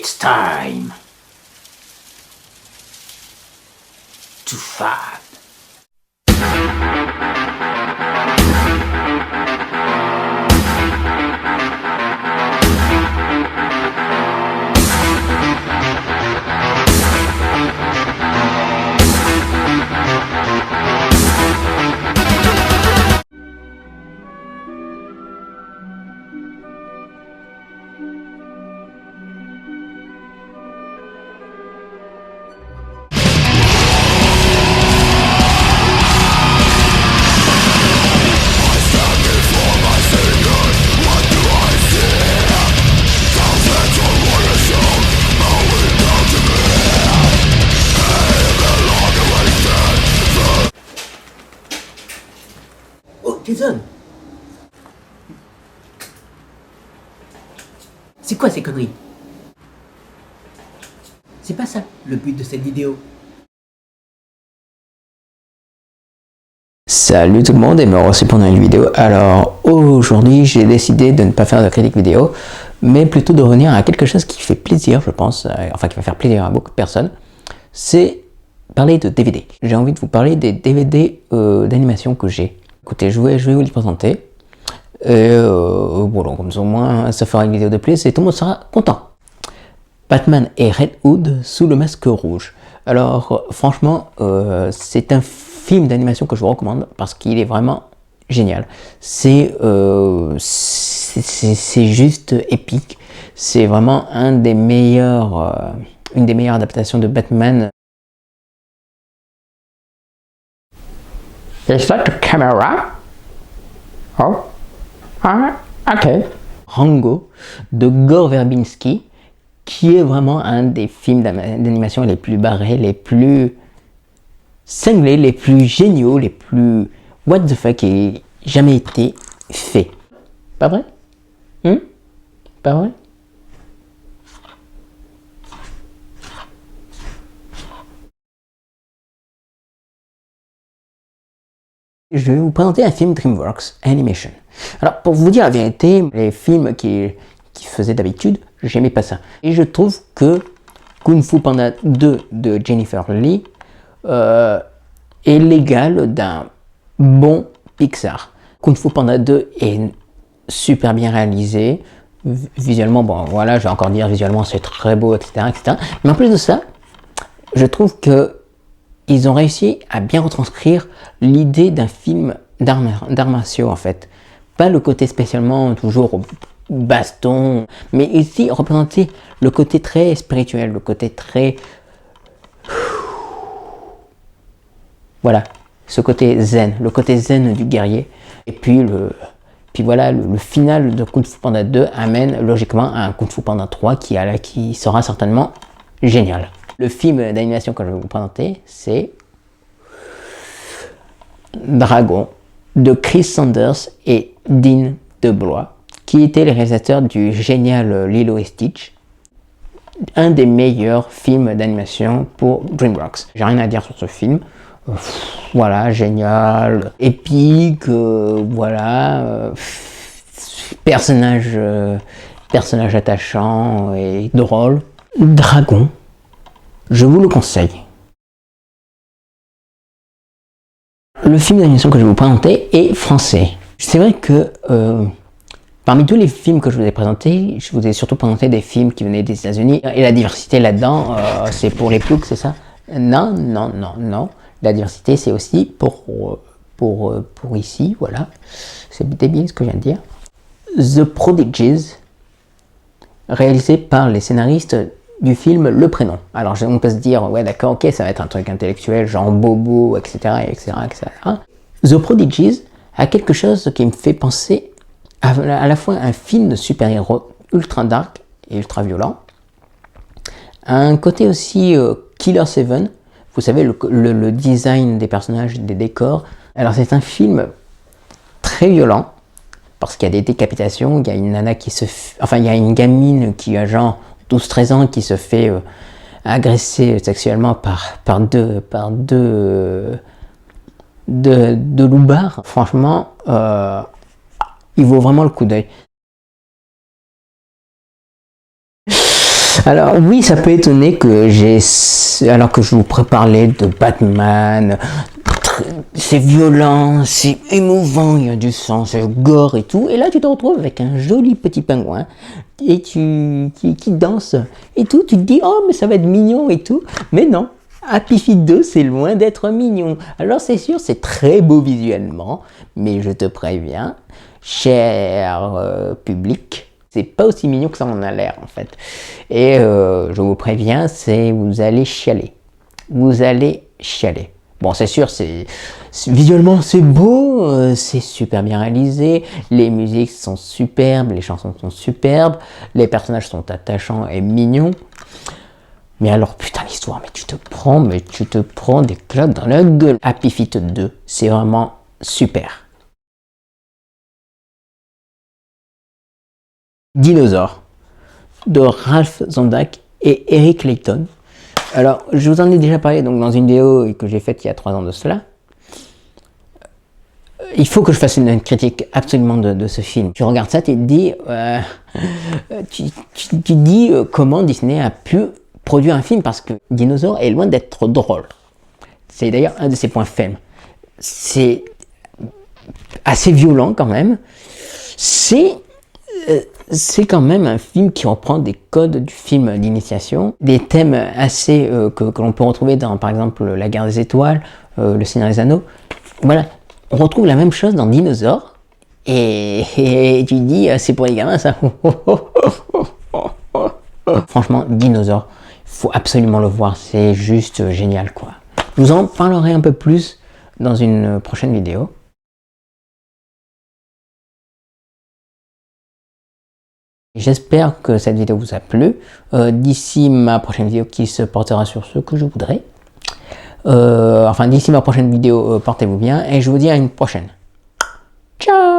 It's time to fight. Oh, Jason! C'est quoi ces conneries? C'est pas ça le but de cette vidéo. Salut tout le monde et me reçu pendant une vidéo. Alors aujourd'hui j'ai décidé de ne pas faire de critique vidéo, mais plutôt de revenir à quelque chose qui fait plaisir, je pense, enfin qui va faire plaisir à beaucoup de personnes. C'est parler de DVD. J'ai envie de vous parler des DVD d'animation que j'ai. Écoutez, je vais vous les présenter. Et voilà, comme ça au moins ça fera une vidéo de plus et tout le monde sera content. Batman et Red Hood sous le masque rouge. Alors franchement, c'est un film d'animation que je vous recommande parce qu'il est vraiment génial. C'est juste épique. C'est vraiment une des meilleures adaptations de Batman. Is that the camera? Oh, ok. Rango de Gore Verbinski, qui est vraiment un des films d'animation les plus barrés, les plus cinglés, les plus géniaux, les plus what the fuck qui ait jamais été fait. Pas vrai? Pas vrai? Je vais vous présenter un film DreamWorks Animation. Alors pour vous dire la vérité, les films qui faisaient d'habitude, j'aimais pas ça. Et je trouve que Kung Fu Panda 2 de Jennifer Lee est l'égal d'un bon Pixar. Kung Fu Panda 2 est super bien réalisé. Visuellement, bon voilà, je vais encore dire visuellement c'est très beau, etc., etc. Mais en plus de ça, je trouve que ils ont réussi à bien retranscrire l'idée d'un film d'arts martiaux en fait. Pas le côté spécialement toujours baston, mais ici représenter le côté très spirituel, le côté très... Voilà, ce côté zen, le côté zen du guerrier. Et puis voilà, le final de Kung Fu Panda 2 amène logiquement à un Kung Fu Panda 3 qui sera certainement génial. Le film d'animation que je vais vous présenter, c'est Dragon de Chris Sanders et Dean DeBlois, qui étaient les réalisateurs du génial Lilo et Stitch, un des meilleurs films d'animation pour DreamWorks. J'ai rien à dire sur ce film. Voilà, génial, épique, voilà, personnage attachant et drôle. Dragon, je vous le conseille. Le film d'animation que je vais vous présenter est français. C'est vrai que parmi tous les films que je vous ai présentés, je vous ai surtout présenté des films qui venaient des États-Unis. Et la diversité là-dedans, c'est pour les ploucs, c'est ça? Non, non, non, non. La diversité, c'est aussi pour ici, voilà. C'est débile ce que je viens de dire. The Prodigies, réalisé par les scénaristes du film Le Prénom. Alors on peut se dire, ouais d'accord, ok, ça va être un truc intellectuel, genre Bobo, etc., etc., etc. The Prodigies a quelque chose qui me fait penser à la fois un film de super-héros ultra dark et ultra violent, un côté aussi Killer 7, vous savez, le design des personnages, des décors. Alors c'est un film très violent, parce qu'il y a des décapitations, il y a une nana qui se... Enfin, il y a une gamine qui a genre 12-13 ans qui se fait agresser sexuellement par deux loupards. Franchement, il vaut vraiment le coup d'œil. Alors oui, ça peut étonner que alors que je vous préparais de Batman, c'est violent, c'est émouvant, il y a du sang, c'est gore et tout, et là tu te retrouves avec un joli petit pingouin et qui danse et tout, tu te dis oh mais ça va être mignon et tout, mais non. Happy Feet 2, c'est loin d'être mignon. Alors c'est sûr, c'est très beau visuellement, mais je te préviens, cher public, c'est pas aussi mignon que ça en a l'air en fait. Et je vous préviens, vous allez chialer. Vous allez chialer. Bon, c'est sûr, visuellement c'est beau, c'est super bien réalisé, les musiques sont superbes, les chansons sont superbes, les personnages sont attachants et mignons. Mais alors, putain, l'histoire, mais tu te prends des claques dans la gueule. Happy Feet 2, c'est vraiment super. Dinosaure, de Ralph Zondak et Eric Clayton. Alors, je vous en ai déjà parlé donc, dans une vidéo que j'ai faite il y a 3 ans de cela. Il faut que je fasse une critique absolument de ce film. Tu regardes ça, tu te dis, tu dis comment Disney a pu produire un film, parce que Dinosaure est loin d'être drôle. C'est d'ailleurs un de ses points faibles. C'est assez violent quand même. C'est quand même un film qui reprend des codes du film d'initiation, des thèmes assez que l'on peut retrouver dans par exemple La Guerre des Étoiles, Le Seigneur des Anneaux. Voilà, on retrouve la même chose dans Dinosaure et tu dis c'est pour les gamins ça. Franchement, Dinosaure, faut absolument le voir, c'est juste génial quoi. Je vous en parlerai un peu plus dans une prochaine vidéo. J'espère que cette vidéo vous a plu. D'ici ma prochaine vidéo qui se portera sur ce que je voudrais. Enfin, d'ici ma prochaine vidéo, portez-vous bien et je vous dis à une prochaine. Ciao!